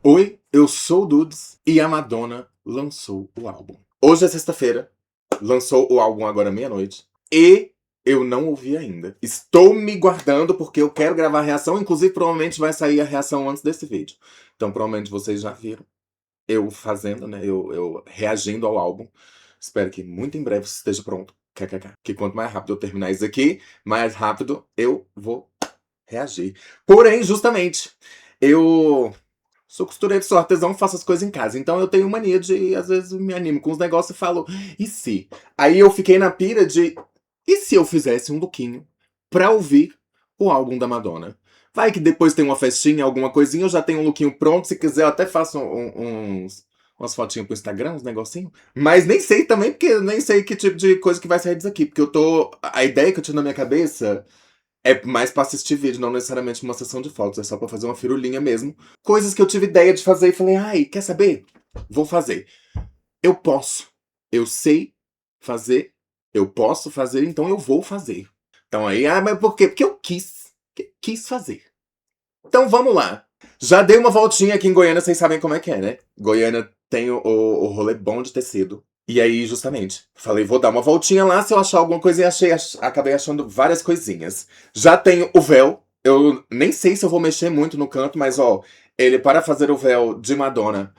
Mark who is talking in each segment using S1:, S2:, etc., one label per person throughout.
S1: Oi, eu sou o Dudes e a Madonna lançou o álbum. Hoje é sexta-feira, lançou o álbum agora meia-noite e eu não ouvi ainda. Estou me guardando porque eu quero gravar a reação, inclusive provavelmente vai sair a reação antes desse vídeo. Então provavelmente vocês já viram eu fazendo, né, eu reagindo ao álbum. Espero que muito em breve esteja pronto. KKK. Que quanto mais rápido eu terminar isso aqui, mais rápido eu vou reagir. Porém, justamente, eu sou costureiro, sou artesão, faço as coisas em casa. Então eu tenho mania de, às vezes, me animo com os negócios e falo, e se? Aí eu fiquei na pira de, e se eu fizesse um lookinho pra ouvir o álbum da Madonna? Vai que depois tem uma festinha, alguma coisinha, eu já tenho um lookinho pronto. Se quiser, eu até faço umas fotinhas pro Instagram, uns negocinhos. Mas nem sei também, porque eu nem sei que tipo de coisa que vai sair disso aqui. Porque eu tô. A ideia que eu tinha na minha cabeça é mais pra assistir vídeo, não necessariamente uma sessão de fotos. É só pra fazer uma firulinha mesmo. Coisas que eu tive ideia de fazer e falei, ai, quer saber? Vou fazer. Eu posso. Eu sei fazer. Eu posso fazer, então eu vou fazer. Então aí, mas por quê? Porque eu quis. Quis fazer. Então vamos lá. Já dei uma voltinha aqui em Goiânia, vocês sabem como é que é, né? Goiânia tem o rolê bom de tecido. E aí, justamente, falei, vou dar uma voltinha lá, se eu achar alguma coisa, e acabei achando várias coisinhas. Já tenho o véu, eu nem sei se eu vou mexer muito no canto, mas ó, ele para fazer o véu de Madonna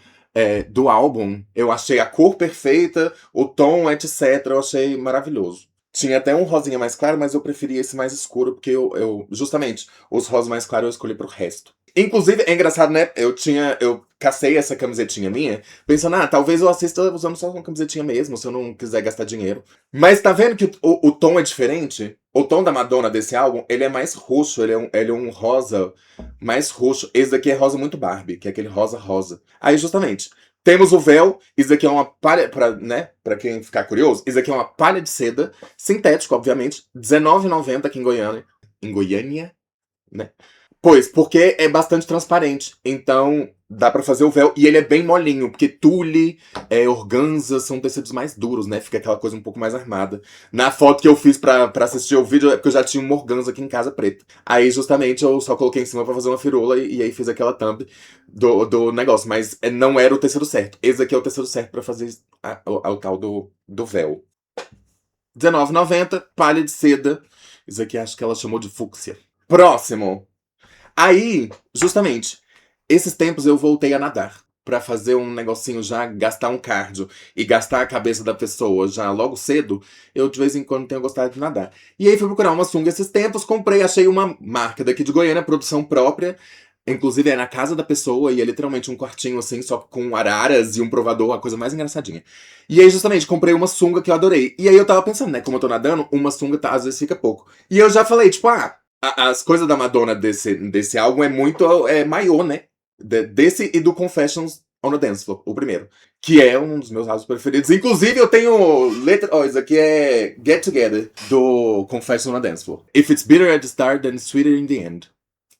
S1: do álbum, eu achei a cor perfeita, o tom, etc, eu achei maravilhoso. Tinha até um rosinha mais claro, mas eu preferi esse mais escuro, porque justamente, os rosas mais claros eu escolhi pro resto. Inclusive, é engraçado, né? Eu cacei essa camisetinha minha, pensando, talvez eu assista usando só uma camisetinha mesmo, se eu não quiser gastar dinheiro. Mas tá vendo que o tom é diferente? O tom da Madonna desse álbum, ele é mais roxo, ele é um rosa mais roxo. Esse daqui é rosa muito Barbie, que é aquele rosa rosa. Aí, justamente, temos o véu, isso daqui é uma palha, pra quem ficar curioso, isso daqui é uma palha de seda, sintético, obviamente, R$19,90 aqui em Goiânia. Em Goiânia, né? Pois, porque é bastante transparente. Então, dá pra fazer o véu. E ele é bem molinho, porque tule, organza são tecidos mais duros, né? Fica aquela coisa um pouco mais armada. Na foto que eu fiz pra assistir o vídeo, é porque eu já tinha uma organza aqui em casa preta. Aí, justamente, eu só coloquei em cima pra fazer uma firula e aí fiz aquela thumb do negócio. Mas não era o tecido certo. Esse aqui é o tecido certo pra fazer o tal do véu. R$19,90, palha de seda. Isso aqui acho que ela chamou de fúcsia. Próximo. Aí, justamente, esses tempos eu voltei a nadar. Pra fazer um negocinho já, gastar um cardio e gastar a cabeça da pessoa já logo cedo, eu de vez em quando tenho gostado de nadar. E aí fui procurar uma sunga esses tempos, comprei, achei uma marca daqui de Goiânia, produção própria. Inclusive é na casa da pessoa e é literalmente um quartinho assim, só com araras e um provador, a coisa mais engraçadinha. E aí, justamente, comprei uma sunga que eu adorei. E aí eu tava pensando, né, como eu tô nadando, uma sunga às vezes fica pouco. E eu já falei, tipo, as coisas da Madonna desse álbum é muito maiô, né? Desse e do Confessions on the Dance Floor, o primeiro. Que é um dos meus álbuns preferidos. Inclusive, eu tenho letra. Ó, isso aqui é Get Together, do Confessions on the Dance Floor. If it's bitter at the start, then it's sweeter in the end.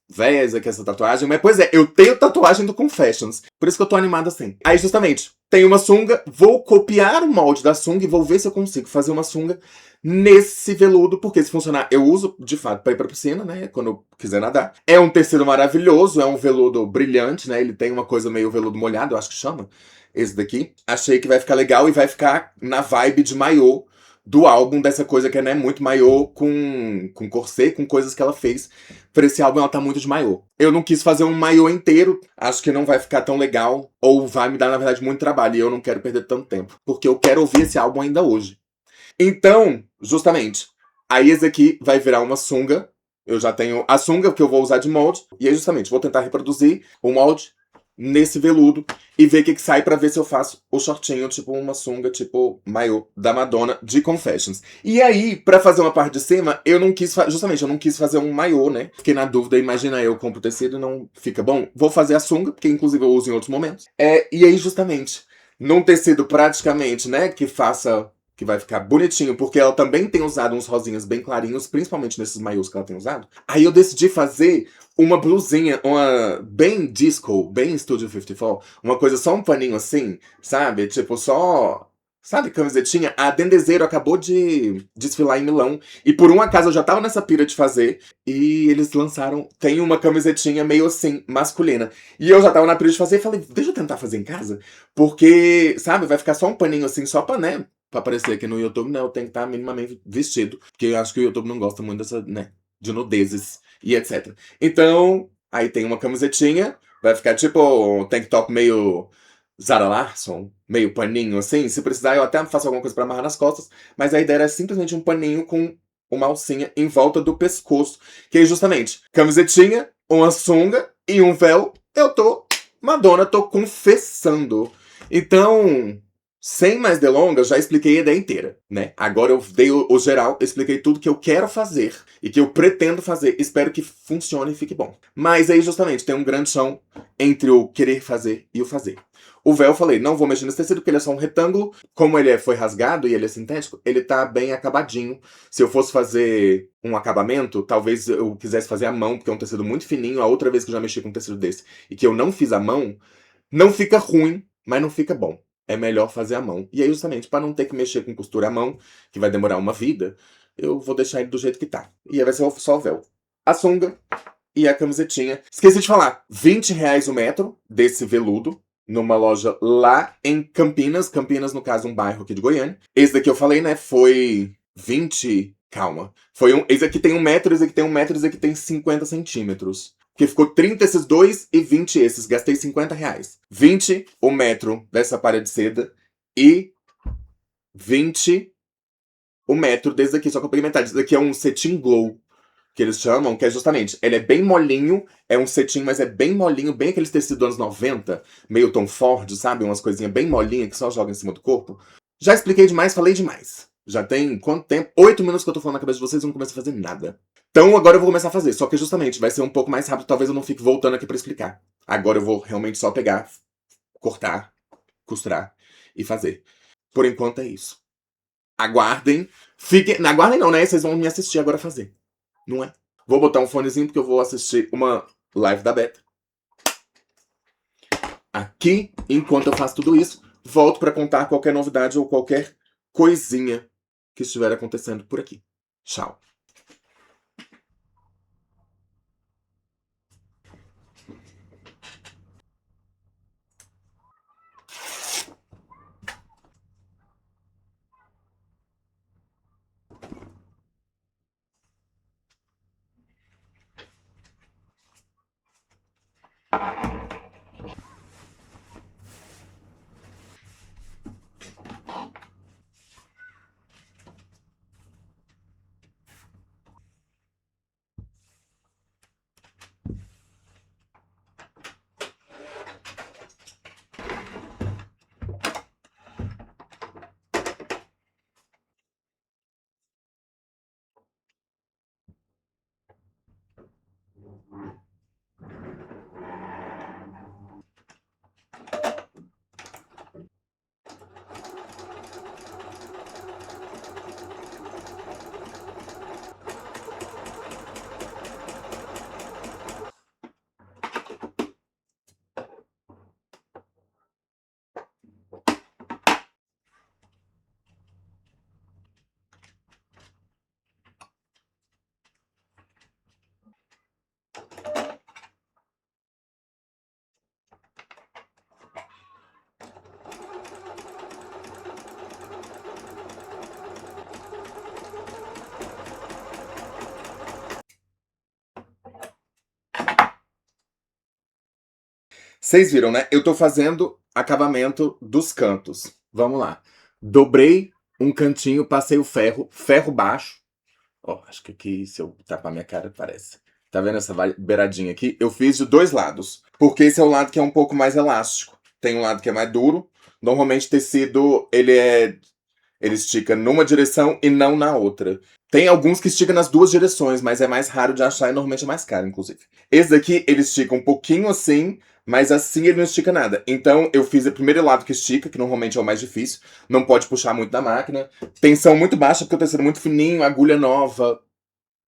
S1: Véia, isso aqui, essa tatuagem. Mas, pois é, eu tenho tatuagem do Confessions. Por isso que eu tô animado assim. Aí, justamente, tenho uma sunga, vou copiar o molde da sunga e vou ver se eu consigo fazer uma sunga nesse veludo, porque se funcionar, eu uso, de fato, pra ir pra piscina, né, quando eu quiser nadar. É um tecido maravilhoso, é um veludo brilhante, né, ele tem uma coisa meio veludo molhado, eu acho que chama, esse daqui. Achei que vai ficar legal e vai ficar na vibe de maiô do álbum, dessa coisa que é, né, muito maiô com corset, com coisas que ela fez. Pra esse álbum ela tá muito de maiô. Eu não quis fazer um maiô inteiro, acho que não vai ficar tão legal, ou vai me dar, na verdade, muito trabalho, e eu não quero perder tanto tempo, porque eu quero ouvir esse álbum ainda hoje. Então, justamente, aí esse aqui vai virar uma sunga. Eu já tenho a sunga que eu vou usar de molde. E aí, justamente, vou tentar reproduzir o molde nesse veludo e ver o que sai pra ver se eu faço o shortinho, tipo uma sunga, tipo maiô da Madonna de Confessions. E aí, pra fazer uma parte de cima, eu não quis, justamente, eu não quis fazer um maiô, né? Fiquei na dúvida, imagina eu compro tecido e não fica bom. Vou fazer a sunga, porque inclusive eu uso em outros momentos. E aí, justamente, num tecido praticamente, né, que vai ficar bonitinho, porque ela também tem usado uns rosinhas bem clarinhos, principalmente nesses maiôs que ela tem usado. Aí eu decidi fazer uma blusinha, uma bem disco, bem Studio 54, uma coisa só um paninho assim, sabe? Tipo, só Sabe, camisetinha? A Dendezeiro acabou de desfilar em Milão. E por um acaso eu já tava nessa pira de fazer. E eles lançaram. Tem uma camisetinha meio assim, masculina. E eu já tava na pira de fazer e falei, deixa eu tentar fazer em casa. Porque, sabe, vai ficar só um paninho assim, só pra, né? Pra aparecer aqui no YouTube, né? Eu tenho que estar minimamente vestido. Porque eu acho que o YouTube não gosta muito dessa, né? De nudezes e etc. Então, aí tem uma camisetinha. Vai ficar tipo um tank top meio Zara Larsson, meio paninho assim. Se precisar, eu até faço alguma coisa pra amarrar nas costas. Mas a ideia era simplesmente um paninho com uma alcinha em volta do pescoço. Que é justamente camisetinha, uma sunga e um véu. Eu tô Madonna, tô confessando. Então, sem mais delongas, já expliquei a ideia inteira, né? Agora eu dei o geral, expliquei tudo que eu quero fazer e que eu pretendo fazer. Espero que funcione e fique bom. Mas aí, justamente, tem um grande chão entre o querer fazer e o fazer. O véu, eu falei, não vou mexer nesse tecido porque ele é só um retângulo. Como ele foi rasgado e ele é sintético, ele tá bem acabadinho. Se eu fosse fazer um acabamento, talvez eu quisesse fazer à mão, porque é um tecido muito fininho. A outra vez que eu já mexi com um tecido desse e que eu não fiz à mão, não fica ruim, mas não fica bom. É melhor fazer à mão. E aí, justamente, para não ter que mexer com costura à mão, que vai demorar uma vida, eu vou deixar ele do jeito que tá. E aí vai ser só o véu. A sunga e a camisetinha. Esqueci de falar, R$ 20 o metro desse veludo, numa loja lá em Campinas. Campinas, no caso, um bairro aqui de Goiânia. Esse daqui eu falei, né, foi 20... Calma. Esse aqui tem 1 metro, esse aqui tem 1 metro, esse aqui tem 50 centímetros. Porque ficou 30 esses dois e 20 esses. Gastei R$ 50. 20 o metro dessa palha de seda e 20 o metro desse daqui. Só que eu peguei metade. Esse daqui é um cetim glow, que eles chamam, que é justamente, ele é bem molinho, é um cetim, mas é bem molinho, bem aqueles tecidos dos anos 90, meio Tom Ford, sabe? Umas coisinhas bem molinhas que só joga em cima do corpo. Já expliquei demais, falei demais. Já tem quanto tempo? 8 minutos que eu tô falando na cabeça de vocês e não começo a fazer nada. Então agora eu vou começar a fazer, só que justamente vai ser um pouco mais rápido, talvez eu não fique voltando aqui pra explicar. Agora eu vou realmente só pegar, cortar, costurar e fazer. Por enquanto é isso. Aguardem. Fiquem. Aguardem não, né? Vocês vão me assistir agora fazer. Não é? Vou botar um fonezinho porque eu vou assistir uma live da Beta. Aqui, enquanto eu faço tudo isso, volto pra contar qualquer novidade ou qualquer coisinha que estiver acontecendo por aqui. Tchau. Vocês viram, né? Eu tô fazendo acabamento dos cantos. Vamos lá. Dobrei um cantinho, passei o ferro, ferro baixo. Ó, acho que aqui, se eu tapar minha cara, parece. Tá vendo essa beiradinha aqui? Eu fiz de 2 lados. Porque esse é o lado que é um pouco mais elástico. Tem um lado que é mais duro. Normalmente tecido, ele estica numa direção e não na outra. Tem alguns que esticam nas duas direções, mas é mais raro de achar e normalmente é mais caro, inclusive. Esse daqui, ele estica um pouquinho assim, mas assim ele não estica nada. Então, eu fiz o primeiro lado que estica, que normalmente é o mais difícil. Não pode puxar muito da máquina. Tensão muito baixa, porque o tecido é muito fininho, agulha nova,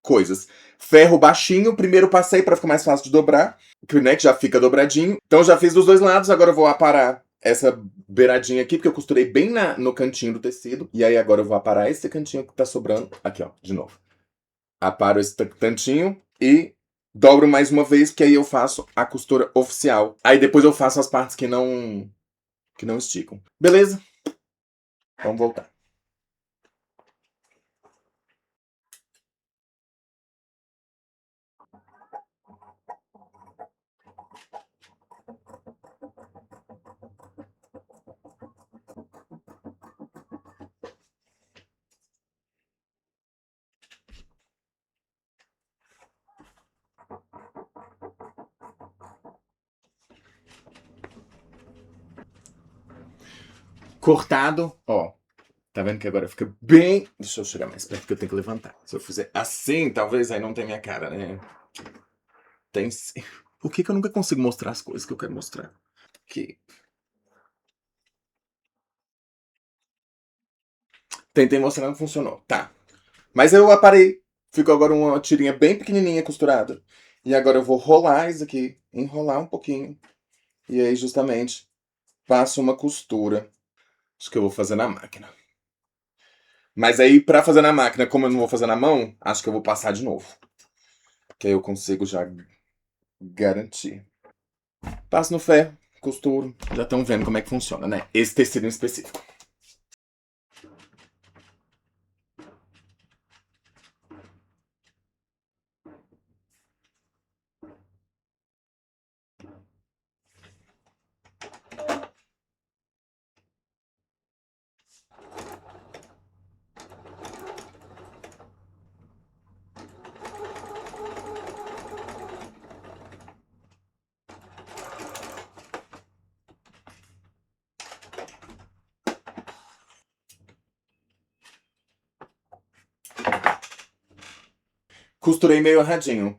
S1: coisas. Ferro baixinho, primeiro passei para ficar mais fácil de dobrar, que, né, que já fica dobradinho. Então, já fiz dos 2 lados, agora eu vou aparar essa beiradinha aqui, porque eu costurei bem no cantinho do tecido. E aí agora eu vou aparar esse cantinho que tá sobrando. Aqui, ó, de novo. Aparo esse cantinho e dobro mais uma vez, que aí eu faço a costura oficial. Aí depois eu faço as partes que não esticam. Beleza? Vamos voltar. Cortado, ó. Tá vendo que agora fica bem... Deixa eu chegar mais perto porque eu tenho que levantar. Se eu fizer assim, talvez aí não tem minha cara, né? Tem sim. Por que eu nunca consigo mostrar as coisas que eu quero mostrar? Aqui. Tentei mostrar, não funcionou. Tá. Mas eu aparei. Ficou agora uma tirinha bem pequenininha costurada. E agora eu vou rolar isso aqui. Enrolar um pouquinho. E aí, justamente, passo uma costura. Acho que eu vou fazer na máquina. Mas aí, pra fazer na máquina, como eu não vou fazer na mão, acho que eu vou passar de novo. Que aí eu consigo já garantir. Passo no ferro, costuro. Já estão vendo como é que funciona, né? Esse tecido em específico. Costurei meio erradinho.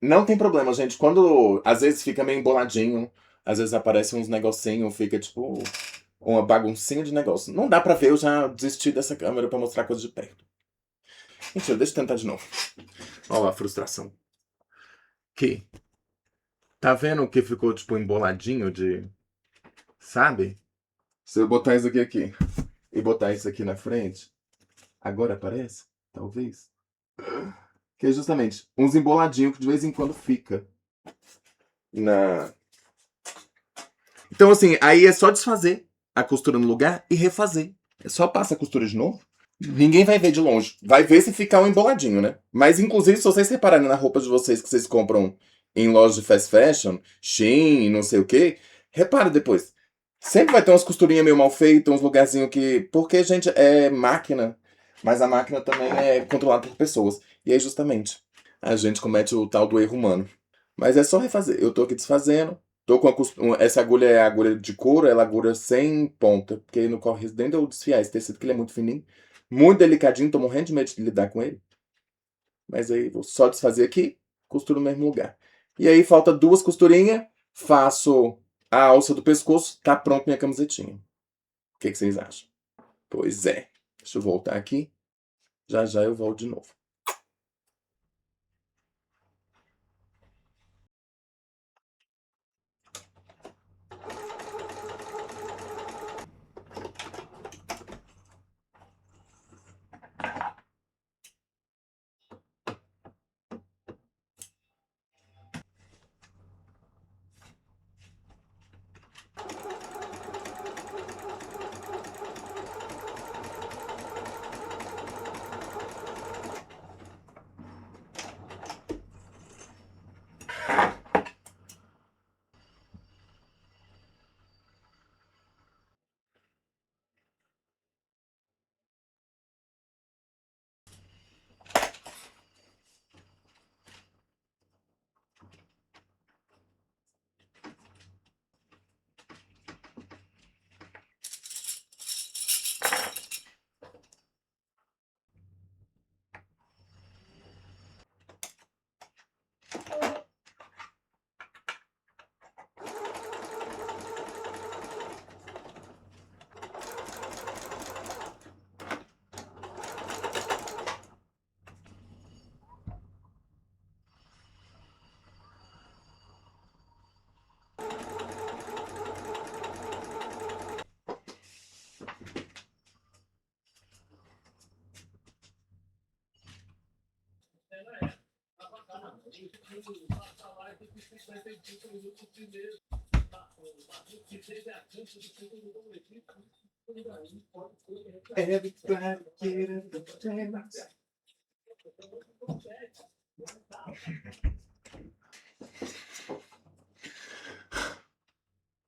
S1: Não tem problema, gente. Quando às vezes fica meio emboladinho, às vezes aparece uns negocinhos, fica tipo uma baguncinha de negócio. Não dá pra ver, eu já desisti dessa câmera pra mostrar coisa de perto. Mentira, deixa eu tentar de novo. Olha lá a frustração. Que? Tá vendo que ficou tipo emboladinho de. Sabe? Se eu botar isso aqui e botar isso aqui na frente, agora aparece? Talvez. Que é justamente uns emboladinhos que de vez em quando fica na. Então, assim, aí é só desfazer a costura no lugar e refazer. É só passar a costura de novo. Ninguém vai ver de longe. Vai ver se ficar um emboladinho, né? Mas, inclusive, se vocês repararem na roupa de vocês que vocês compram em lojas de fast fashion, Shein, não sei o quê, repara depois. Sempre vai ter umas costurinhas meio mal feitas, uns lugarzinhos que... Porque, gente, é máquina. Mas a máquina também é controlada por pessoas. E aí, justamente, a gente comete o tal do erro humano. Mas é só refazer. Eu tô aqui desfazendo. Tô com essa agulha é agulha de couro, ela é agulha sem ponta. Porque aí não corre risco nem de eu desfiar esse tecido, que ele é muito fininho. Muito delicadinho, tô morrendo de medo de lidar com ele. Mas aí vou só desfazer aqui, costuro no mesmo lugar. E aí falta duas costurinhas, faço a alça do pescoço, tá pronto minha camisetinha. O que vocês acham? Pois é. Deixa eu voltar aqui. Já já eu volto de novo.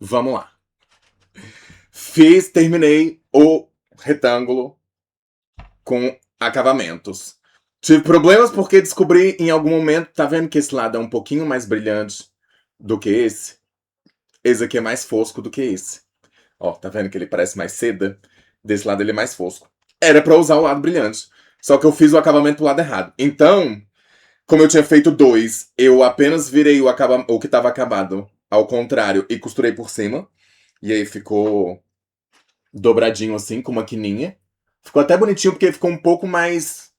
S1: Vamos lá. Terminei o retângulo com acabamentos. Tive problemas porque descobri em algum momento, tá vendo que esse lado é um pouquinho mais brilhante do que esse? Esse aqui é mais fosco do que esse. Ó, tá vendo que ele parece mais seda? Desse lado ele é mais fosco. Era pra usar o lado brilhante. Só que eu fiz o acabamento pro lado errado. Então, como eu tinha feito dois, eu apenas virei o que tava acabado ao contrário e costurei por cima. E aí ficou dobradinho assim, com uma quininha. Ficou até bonitinho porque ficou um pouco mais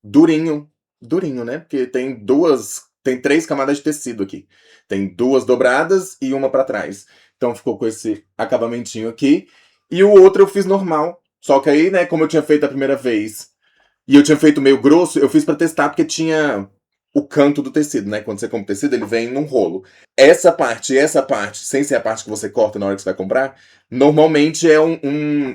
S1: durinho. Durinho, né? Porque tem três camadas de tecido aqui. Tem duas dobradas e uma pra trás. Então ficou com esse acabamentinho aqui. E o outro eu fiz normal. Só que aí, né, como eu tinha feito a primeira vez e eu tinha feito meio grosso, eu fiz pra testar porque tinha o canto do tecido, né? Quando você compra o tecido, ele vem num rolo. Essa parte, sem ser a parte que você corta na hora que você vai comprar, normalmente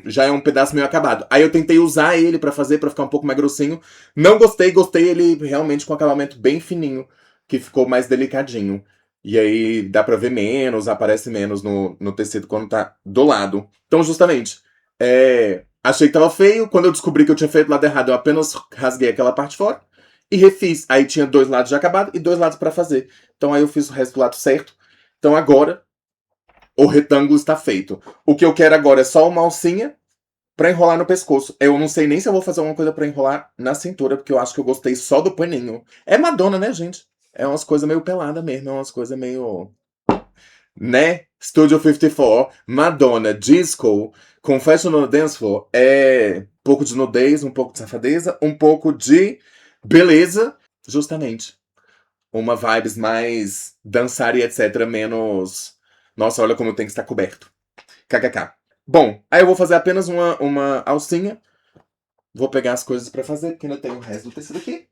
S1: já é um pedaço meio acabado. Aí eu tentei usar ele pra fazer, pra ficar um pouco mais grossinho. Não gostei ele realmente com acabamento bem fininho, que ficou mais delicadinho. E aí dá pra ver menos, aparece menos no tecido quando tá do lado. Então, justamente, achei que tava feio. Quando eu descobri que eu tinha feito o lado errado, eu apenas rasguei aquela parte fora e refiz. Aí tinha dois lados já acabado e dois lados pra fazer. Então aí eu fiz o resto do lado certo. Então agora o retângulo está feito. O que eu quero agora é só uma alcinha pra enrolar no pescoço. Eu não sei nem se eu vou fazer alguma coisa pra enrolar na cintura, porque eu acho que eu gostei só do paninho. É Madonna, né, gente? É umas coisas meio pelada mesmo, é umas coisas meio, né? Studio 54, Madonna, Disco, Confession on the Dance Floor é um pouco de nudez, um pouco de safadeza, um pouco de beleza, justamente. Uma vibes mais dançar e etc, menos nossa, olha como tem que estar coberto. KKK. Bom, aí eu vou fazer apenas uma alcinha. Vou pegar as coisas pra fazer, porque ainda tem o resto do tecido aqui.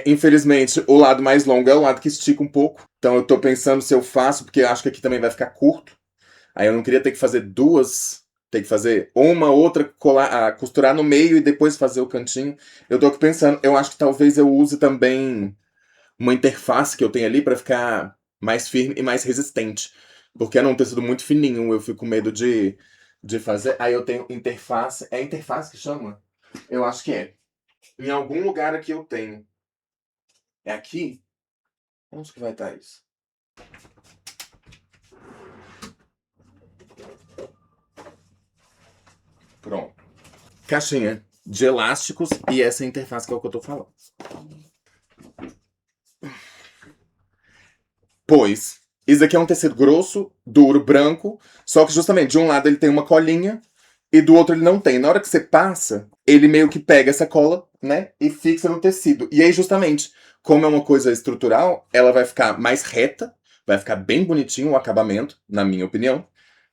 S1: Infelizmente, o lado mais longo é o lado que estica um pouco. Então eu tô pensando se eu faço, porque eu acho que aqui também vai ficar curto. Aí eu não queria ter que fazer duas. Ter que fazer uma, outra, costurar no meio e depois fazer o cantinho. Eu tô aqui pensando, eu acho que talvez eu use também uma interface que eu tenho ali pra ficar mais firme e mais resistente. Porque é um tecido muito fininho, eu fico com medo de fazer. Aí eu tenho interface. É interface que chama? Eu acho que é. Em algum lugar aqui eu tenho. É aqui? Onde que vai estar isso? Pronto. Caixinha de elásticos e essa interface que é o que eu tô falando. Pois, isso aqui é um tecido grosso, duro, branco, só que justamente de um lado ele tem uma colinha e do outro ele não tem. Na hora que você passa, ele meio que pega essa cola, né, e fixa no tecido. E aí justamente, como é uma coisa estrutural, ela vai ficar mais reta, vai ficar bem bonitinho o acabamento, na minha opinião,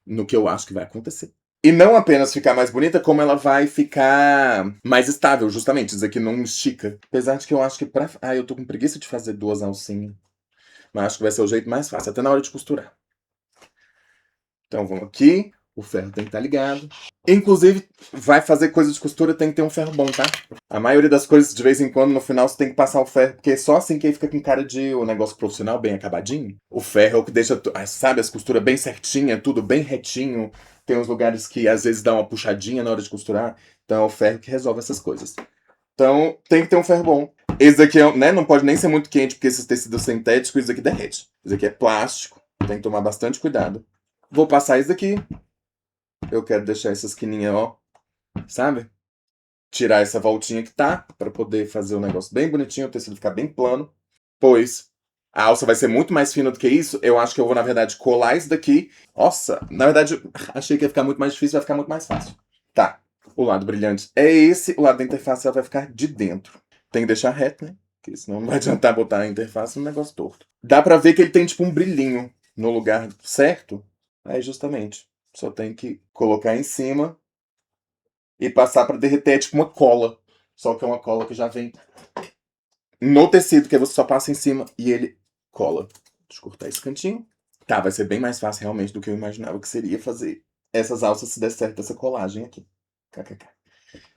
S1: no que eu acho que vai acontecer. E não apenas ficar mais bonita, como ela vai ficar mais estável, justamente. Isso aqui não estica. Apesar de que eu acho que pra. Ah, eu tô com preguiça de fazer duas alcinhas. Mas acho que vai ser o jeito mais fácil, até na hora de costurar. Então vamos aqui. O ferro tem que estar ligado. Inclusive, vai fazer coisa de costura, tem que ter um ferro bom, tá? A maioria das coisas, de vez em quando, no final, você tem que passar o ferro, porque é só assim que aí fica com cara de um negócio profissional bem acabadinho. O ferro é o que deixa, sabe, as costuras bem certinha, tudo bem retinho. Tem uns lugares que às vezes dá uma puxadinha na hora de costurar. Então é o ferro que resolve essas coisas. Então tem que ter um ferro bom. Esse daqui né, não pode nem ser muito quente, porque esses tecidos sintéticos, isso aqui derrete. Isso aqui é plástico, tem que tomar bastante cuidado. Vou passar isso aqui. Eu quero deixar essa esquininha, ó, sabe? Tirar essa voltinha que tá, pra poder fazer o negócio bem bonitinho, o tecido ficar bem plano. Pois a alça vai ser muito mais fina do que isso. Eu acho que eu vou, na verdade, colar isso daqui. Nossa, na verdade, achei que ia ficar muito mais difícil, vai ficar muito mais fácil. Tá, o lado brilhante é esse, o lado da interface ela vai ficar de dentro. Tem que deixar reto, né? Porque senão não vai adiantar botar a interface no negócio torto. Dá pra ver que ele tem tipo um brilhinho no lugar certo. Aí justamente, só tem que colocar em cima e passar pra derreter, é tipo uma cola. Só que é uma cola que já vem no tecido, que aí você só passa em cima e ele cola. Deixa eu cortar esse cantinho. Tá, vai ser bem mais fácil realmente do que eu imaginava que seria fazer essas alças se der certo essa colagem aqui. KKK.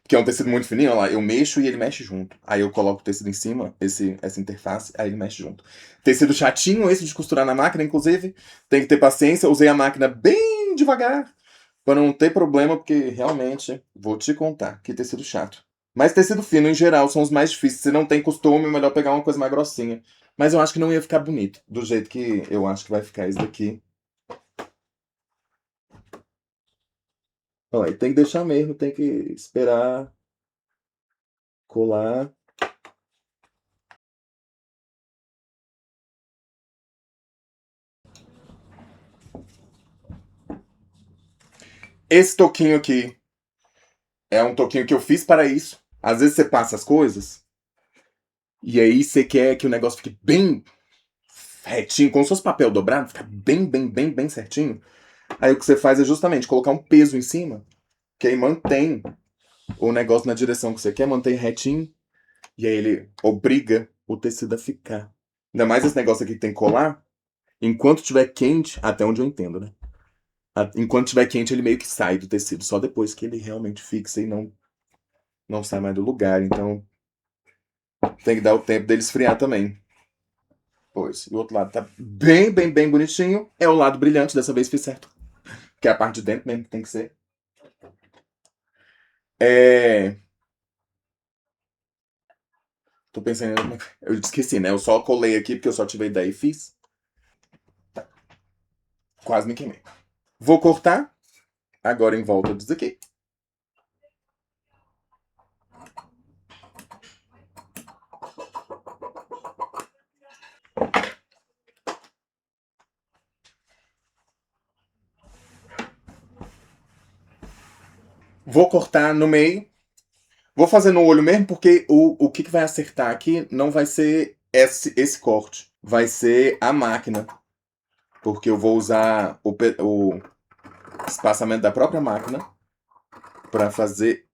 S1: Que é um tecido muito fininho, olha lá, eu mexo e ele mexe junto. Aí eu coloco o tecido em cima, essa interface, aí ele mexe junto. Tecido chatinho esse de costurar na máquina, inclusive. Tem que ter paciência, usei a máquina bem devagar, para não ter problema, porque realmente, vou te contar, que tecido chato. Mas tecido fino, em geral, são os mais difíceis. Se não tem costume, é melhor pegar uma coisa mais grossinha. Mas eu acho que não ia ficar bonito, do jeito que eu acho que vai ficar esse daqui. Ó, e tem que deixar mesmo, tem que esperar colar. Esse toquinho aqui é um toquinho que eu fiz para isso. Às vezes você passa as coisas e aí você quer que o negócio fique bem retinho, como se fosse papel dobrado, fica bem certinho. Aí o que você faz é justamente colocar um peso em cima, que aí mantém o negócio na direção que você quer, mantém retinho, e aí ele obriga o tecido a ficar. Ainda mais esse negócio aqui que tem que colar, enquanto estiver quente, até onde eu entendo, né? Enquanto estiver quente, ele meio que sai do tecido, só depois que ele realmente fixa e não sai mais do lugar. Então tem que dar o tempo dele esfriar também. Pois, e o outro lado tá bem bonitinho. É o lado brilhante, dessa vez fiz certo. Que é a parte de dentro mesmo que tem que ser. É. Tô pensando. Eu esqueci, né? Eu só colei aqui porque eu só tive a ideia e fiz. Quase me queimei. Vou cortar agora em volta disso aqui. Vou cortar no meio. Vou fazer no olho mesmo, porque o que vai acertar aqui não vai ser esse corte. Vai ser a máquina. Porque eu vou usar o espaçamento da própria máquina para fazer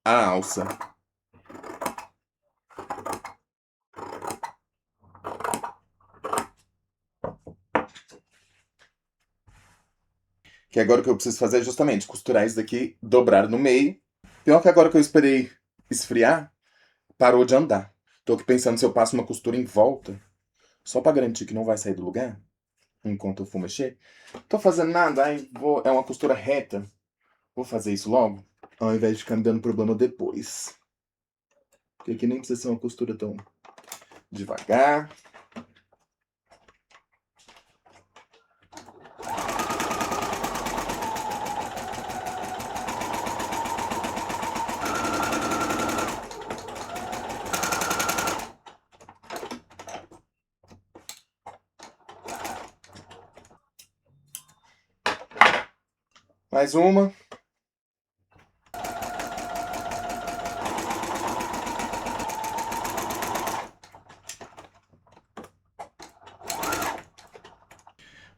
S1: a alça. Que agora o que eu preciso fazer é justamente costurar isso daqui, dobrar no meio. Pior que agora que eu esperei esfriar, parou de andar. Tô aqui pensando se eu passo uma costura em volta, só pra garantir que não vai sair do lugar, enquanto eu for mexer. Tô fazendo nada, aí é uma costura reta. Vou fazer isso logo, ao invés de ficar me dando problema depois. Porque aqui nem precisa ser uma costura tão devagar. Mais uma.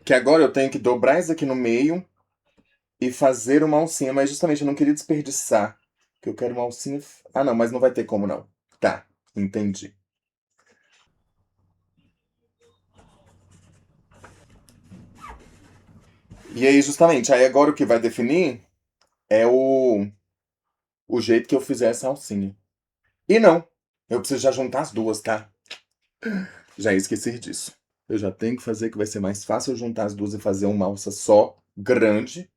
S1: Que agora eu tenho que dobrar isso aqui no meio e fazer uma alcinha, mas justamente eu não queria desperdiçar. Que eu quero uma alcinha. Ah, não, mas não vai ter como não. Tá, entendi. E aí, justamente, aí agora o que vai definir é o jeito que eu fizer essa alcinha. E não, eu preciso já juntar as duas, tá? Já esqueci disso. Eu já tenho que fazer que vai ser mais fácil eu juntar as duas e fazer uma alça só, grande,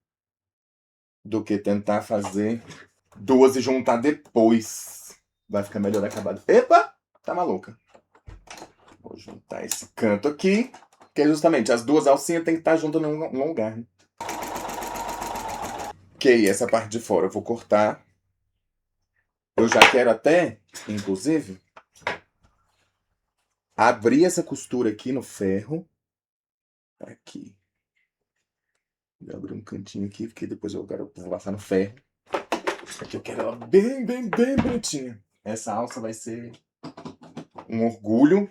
S1: do que tentar fazer duas e juntar depois. Vai ficar melhor acabado. Epa! Tá maluca. Vou juntar esse canto aqui, que é justamente as duas alcinhas tem que estar juntas num lugar. Né? Ok, essa parte de fora eu vou cortar. Eu já quero até, inclusive, abrir essa costura aqui no ferro. Aqui. Vou abrir um cantinho aqui, porque depois eu quero passar no ferro. Aqui eu quero ela bem bonitinha. Essa alça vai ser um orgulho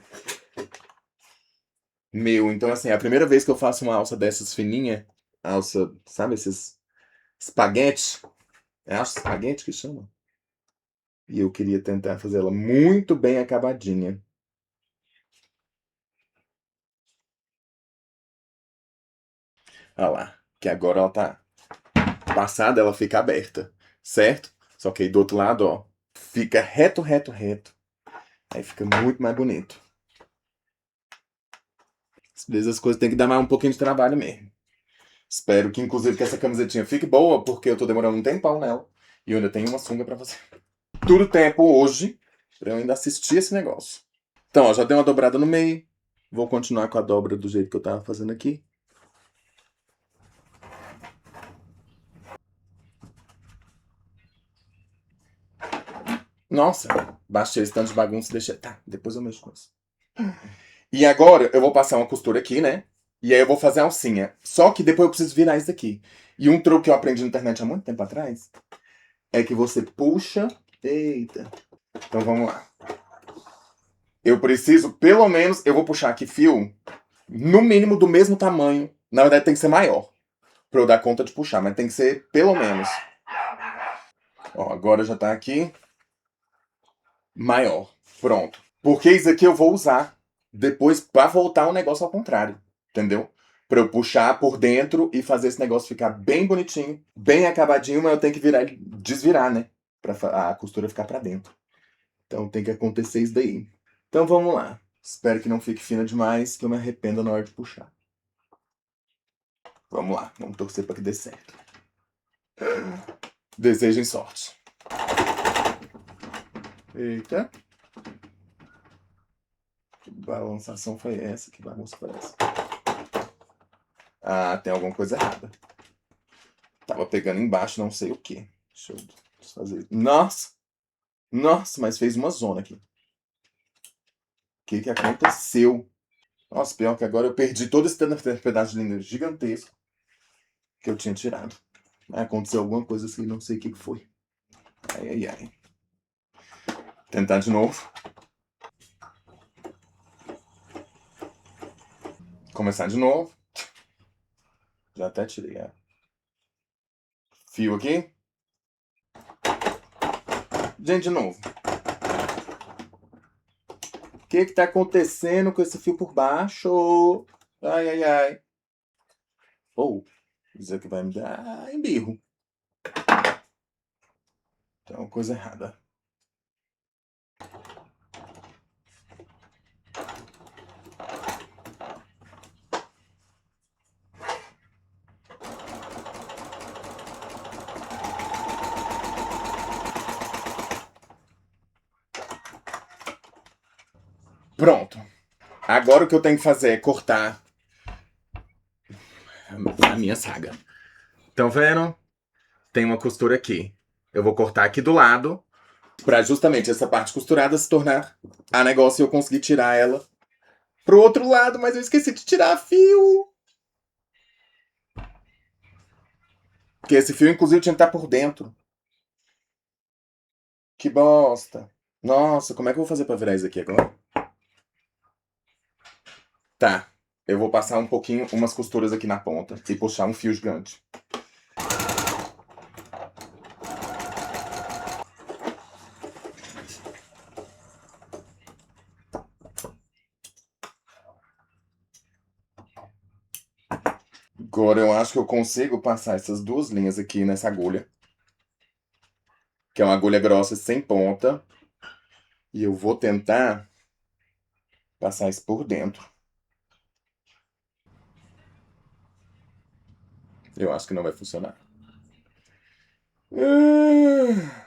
S1: meu. Então, assim, é a primeira vez que eu faço uma alça dessas fininha. Alça, sabe esses espaguete? É alça espaguete que chama? E eu queria tentar fazer ela muito bem acabadinha. Olha lá, que agora ela tá passada, ela fica aberta, certo? Só que aí do outro lado, ó, fica reto, reto, reto. Aí fica muito mais bonito. Às vezes as coisas têm que dar mais um pouquinho de trabalho mesmo. Espero que, inclusive, que essa camisetinha fique boa, porque eu tô demorando um tempão nela. E eu ainda tenho uma sunga pra fazer. Tudo tempo hoje pra eu ainda assistir esse negócio. Então, ó, já dei uma dobrada no meio. Vou continuar com a dobra do jeito que eu tava fazendo aqui. Nossa, baixei esse tanto de bagunça e deixei. Tá, depois eu mexo com isso. E agora eu vou passar uma costura aqui, né? E aí eu vou fazer a alcinha. Só que depois eu preciso virar isso daqui. E um truque que eu aprendi na internet há muito tempo atrás é que você puxa. Eita. Então vamos lá. Eu preciso, pelo menos, eu vou puxar aqui fio, no mínimo do mesmo tamanho. Na verdade, tem que ser maior. Pra eu dar conta de puxar, mas tem que ser pelo menos. Ó, agora já tá aqui. Maior. Pronto. Porque isso aqui eu vou usar depois pra voltar o negócio ao contrário. Entendeu? Pra eu puxar por dentro e fazer esse negócio ficar bem bonitinho, bem acabadinho, mas eu tenho que virar, desvirar, né? Pra a costura ficar pra dentro. Então tem que acontecer isso daí. Então vamos lá. Espero que não fique fina demais, que eu me arrependa na hora de puxar. Vamos lá, vamos torcer pra que dê certo. Desejem sorte. Eita. Que balançação foi essa? Que bagunça foi essa? Ah, tem alguma coisa errada. Tava pegando embaixo, não sei o que. Deixa eu desfazer. Nossa! Nossa, mas fez uma zona aqui. O que que aconteceu? Nossa, pior que agora eu perdi todo esse pedaço de linha gigantesco que eu tinha tirado. Aconteceu alguma coisa assim, não sei o que que foi. Ai, ai, ai. Tentar de novo. Começar de novo. Já até tirei a fio aqui. Gente, de novo. O que que tá acontecendo com esse fio por baixo? Ai, ai, ai. Ou, isso aqui vai me dar embirro. Então, coisa errada. Pronto. Agora o que eu tenho que fazer é cortar a minha saga. Estão vendo? Tem uma costura aqui. Eu vou cortar aqui do lado pra justamente essa parte costurada se tornar a negócio e eu conseguir tirar ela pro outro lado, mas eu esqueci de tirar fio. Porque esse fio, inclusive, tinha que estar por dentro. Que bosta. Nossa, como é que eu vou fazer pra virar isso aqui agora? Tá. Eu vou passar um pouquinho, umas costuras aqui na ponta e puxar um fio gigante. Agora eu acho que eu consigo passar essas duas linhas aqui nessa agulha. Que é uma agulha grossa sem ponta. E eu vou tentar passar isso por dentro. Eu acho que não vai funcionar. Ah.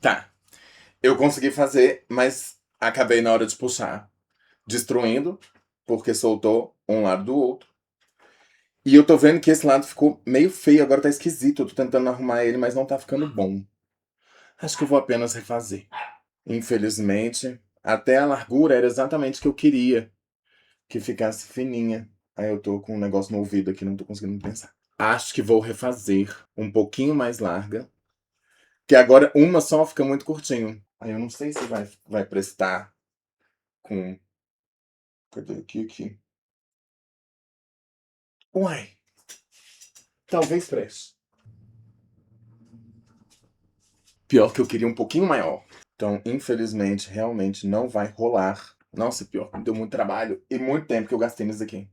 S1: Tá. Eu consegui fazer, mas acabei na hora de puxar, destruindo, porque soltou um lado do outro. E eu tô vendo que esse lado ficou meio feio, agora tá esquisito. Eu tô tentando arrumar ele, mas não tá ficando bom. Acho que eu vou apenas refazer. Infelizmente, até a largura era exatamente o que eu queria, que ficasse fininha. Aí eu tô com um negócio no ouvido aqui, não tô conseguindo pensar. Acho que vou refazer um pouquinho mais larga, que agora uma só fica muito curtinho. Aí eu não sei se vai prestar com... Cadê aqui? Uai, talvez preste. Pior que eu queria um pouquinho maior. Então, infelizmente, realmente não vai rolar. Nossa, pior, me deu muito trabalho e muito tempo que eu gastei nisso aqui.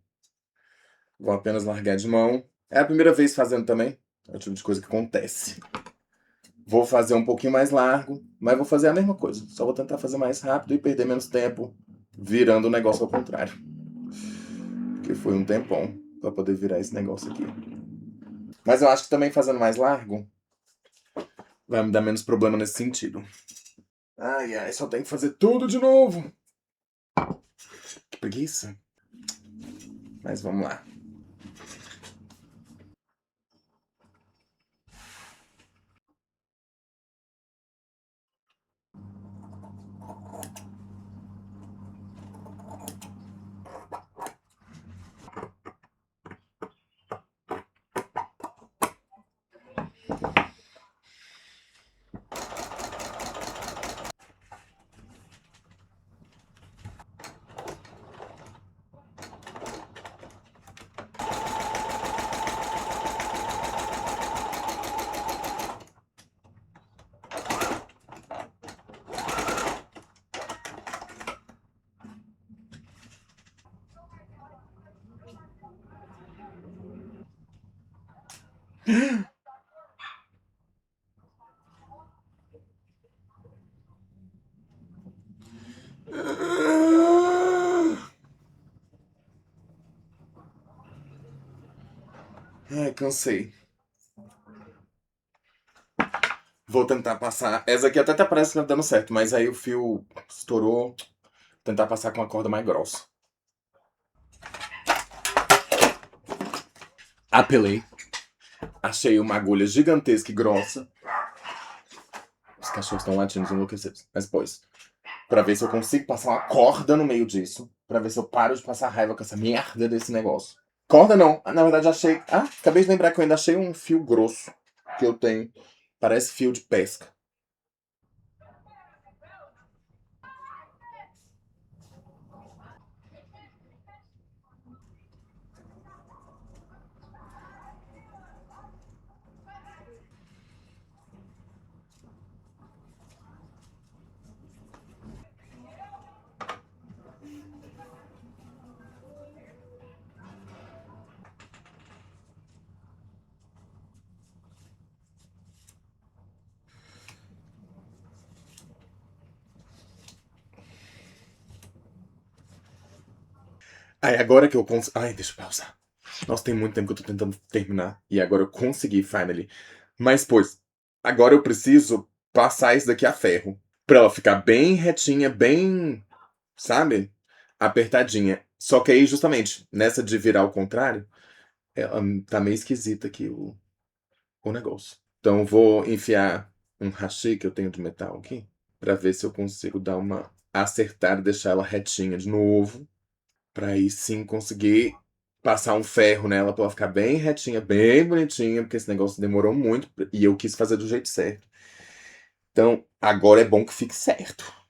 S1: Vou apenas largar de mão. É a primeira vez fazendo também. É o tipo de coisa que acontece. Vou fazer um pouquinho mais largo, mas vou fazer a mesma coisa. Só vou tentar fazer mais rápido e perder menos tempo virando o negócio ao contrário. Porque foi um tempão pra poder virar esse negócio aqui. Mas eu acho que também fazendo mais largo vai me dar menos problema nesse sentido. Ai, ai, só tem que fazer tudo de novo. Que preguiça. Mas vamos lá. Ai, cansei. Vou tentar passar. Essa aqui até parece que tá dando certo, mas aí o fio estourou. Tentar passar com a corda mais grossa. Apelei. Achei uma agulha gigantesca e grossa. Os cachorros estão latindo enlouquecidos. Mas pois. Pra ver se eu consigo passar uma corda no meio disso. Pra ver se eu paro de passar raiva com essa merda desse negócio. Corda não. Na verdade, achei. Ah, acabei de lembrar que eu ainda achei um fio grosso que eu tenho. Parece fio de pesca. Aí agora que eu consigo. Ai, deixa eu pausar. Nossa, tem muito tempo que eu tô tentando terminar. E agora eu consegui, finally. Mas, pois, agora eu preciso passar isso daqui a ferro. Pra ela ficar bem retinha, bem, sabe? Apertadinha. Só que aí, justamente, nessa de virar ao contrário, ela tá meio esquisita aqui o negócio. Então eu vou enfiar um hashi que eu tenho de metal aqui. Pra ver se eu consigo dar uma acertada e deixar ela retinha de novo. Pra aí sim conseguir passar um ferro nela pra ela ficar bem retinha, bem bonitinha, porque esse negócio demorou muito e eu quis fazer do jeito certo. Então, agora é bom que fique certo.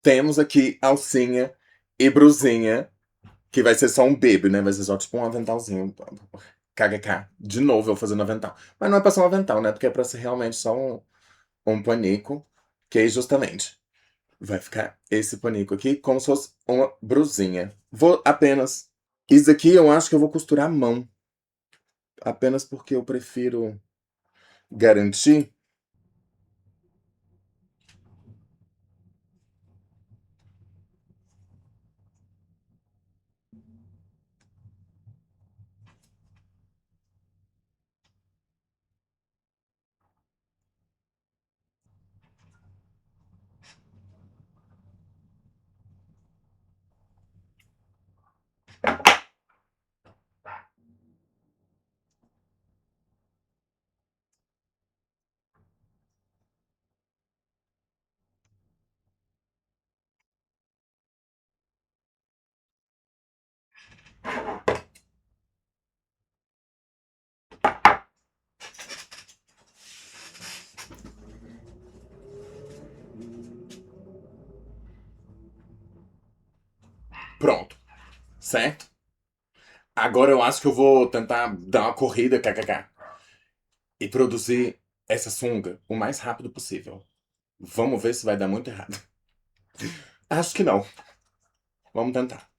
S1: temos aqui alcinha e brusinha, que vai ser só um baby, né? Vai ser só tipo um aventalzinho. KKK. De novo eu fazendo avental. Mas não é pra ser um avental, né? Porque é pra ser realmente só um panico. Que aí justamente vai ficar esse panico aqui como se fosse uma brusinha. Vou apenas... Isso aqui eu acho que eu vou costurar à mão. Apenas porque eu prefiro garantir. Pronto. Certo? Agora eu acho que eu vou tentar dar uma corrida, kkk, e produzir essa sunga o mais rápido possível. Vamos ver se vai dar muito errado. Acho que não. Vamos tentar.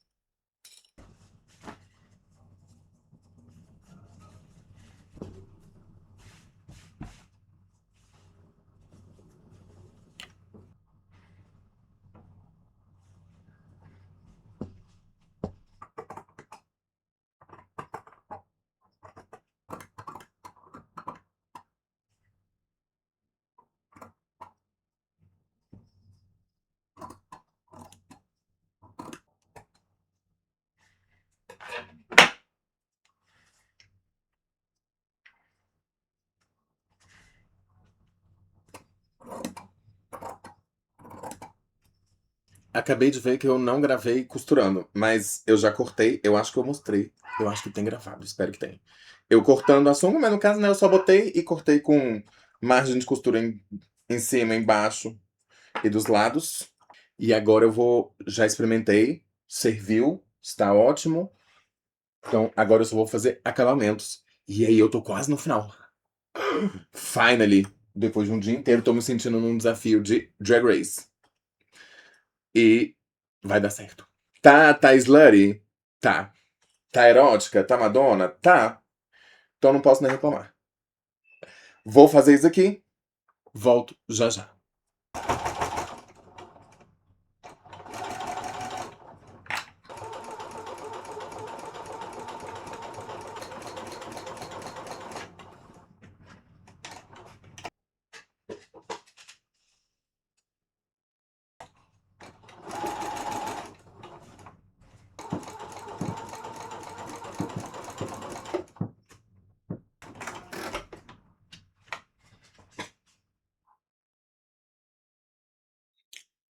S1: Acabei de ver que eu não gravei costurando, mas eu já cortei, eu acho que eu mostrei. Eu acho que tem gravado, espero que tenha. Eu cortando a sunga, mas no caso, né, eu só botei e cortei com margem de costura em cima, embaixo e dos lados. E agora eu vou, já experimentei, serviu, está ótimo. Então agora eu só vou fazer acabamentos. E aí eu tô quase no final. Finally, depois de um dia inteiro, tô me sentindo num desafio de Drag Race. E vai dar certo. Tá slutty? Tá. Tá erótica? Tá Madonna? Tá. Então não posso nem reclamar. Vou fazer isso aqui. Volto já já.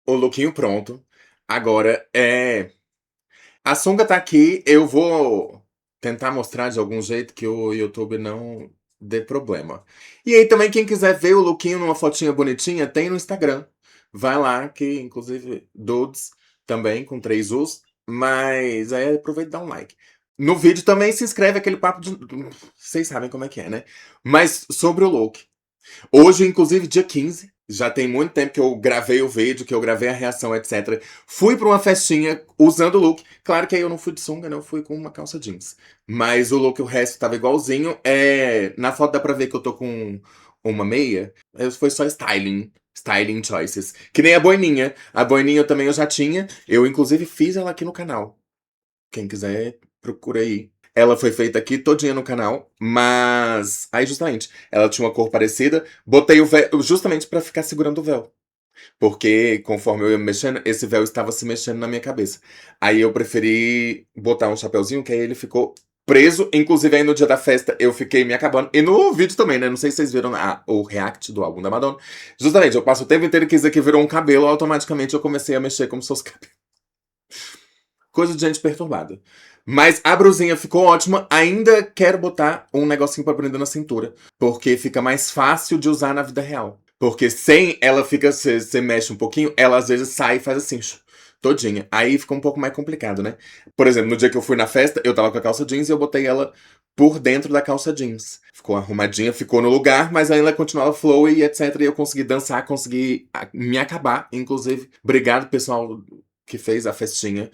S1: O lookinho pronto. Agora é. A sunga tá aqui. Eu vou tentar mostrar de algum jeito que o YouTube não dê problema. E aí também, quem quiser ver o lookinho numa fotinha bonitinha, tem no Instagram. Vai lá, que inclusive Dudes também, com 3 U's. Mas aí aproveita e dá um like. No vídeo também se inscreve aquele papo de. Vocês sabem como é que é, né? Mas sobre o look. Hoje, inclusive, dia 15, já tem muito tempo que eu gravei o vídeo, que eu gravei a reação, etc. Fui pra uma festinha usando o look. Claro que aí eu não fui de sunga, não, eu fui com uma calça jeans. Mas o look, o resto tava igualzinho. Na foto dá pra ver que eu tô com uma meia. Foi só styling. Styling choices. Que nem a boininha. A boininha eu também eu já tinha. Eu, inclusive, fiz ela aqui no canal. Quem quiser, procura aí. Ela foi feita aqui todinha no canal, mas aí justamente, ela tinha uma cor parecida, botei o véu justamente pra ficar segurando o véu, porque conforme eu ia mexendo, esse véu estava se mexendo na minha cabeça. Aí eu preferi botar um chapeuzinho que aí ele ficou preso, inclusive aí no dia da festa eu fiquei me acabando, e no vídeo também, né, não sei se vocês viram o react do álbum da Madonna, justamente, eu passo o tempo inteiro que isso aqui virou um cabelo, automaticamente eu comecei a mexer como se fosse cabelo. Coisa de gente perturbada. Mas a brusinha ficou ótima. Ainda quero botar um negocinho pra prender na cintura. Porque fica mais fácil de usar na vida real. Porque sem, ela fica, você mexe um pouquinho, ela às vezes sai e faz assim, todinha. Aí fica um pouco mais complicado, né? Por exemplo, no dia que eu fui na festa, eu tava com a calça jeans e eu botei ela por dentro da calça jeans. Ficou arrumadinha, ficou no lugar, mas ainda continuava flowy e etc. E eu consegui dançar, consegui me acabar. Inclusive, obrigado, pessoal que fez a festinha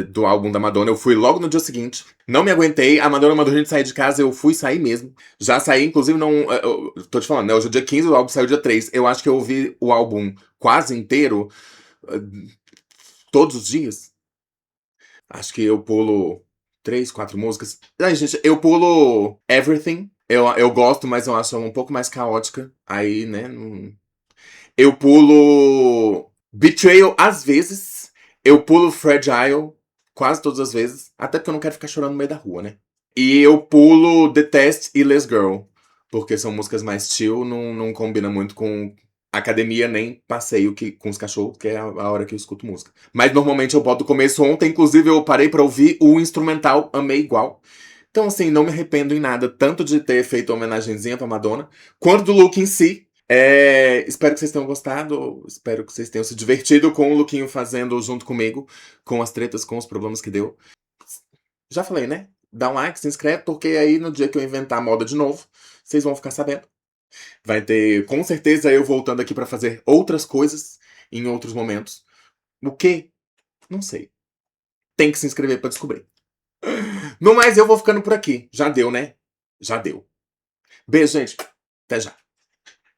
S1: do álbum da Madonna. Eu fui logo no dia seguinte. Não me aguentei. A Madonna mandou a gente sair de casa, eu fui sair mesmo. Já saí, inclusive, não. Eu tô te falando, né? Hoje é dia 15, o álbum saiu dia 3. Eu acho que eu ouvi o álbum quase inteiro todos os dias. Acho que eu pulo 3, 4 músicas. Ai, gente, eu pulo Everything. Eu gosto, mas eu acho ela um pouco mais caótica. Aí, né? Eu pulo Betrayal às vezes. Eu pulo Fragile quase todas as vezes. Até porque eu não quero ficar chorando no meio da rua, né? E eu pulo Detest e Less Girl. Porque são músicas mais chill, não combina muito com academia nem passeio com os cachorros, que é a hora que eu escuto música. Mas normalmente eu boto o começo ontem, inclusive eu parei pra ouvir o instrumental, amei igual. Então, assim, não me arrependo em nada, tanto de ter feito a homenagenzinha pra Madonna, quanto do look em si. Espero que vocês tenham gostado, espero que vocês tenham se divertido com o lookinho fazendo junto comigo, com as tretas, com os problemas que deu. Já falei, né? Dá um like, se inscreve, porque aí no dia que eu inventar a moda de novo, vocês vão ficar sabendo. Vai ter, com certeza, eu voltando aqui pra fazer outras coisas em outros momentos. O quê? Não sei. Tem que se inscrever pra descobrir. No mais, eu vou ficando por aqui. Já deu, né? Já deu. Beijo, gente. Até já.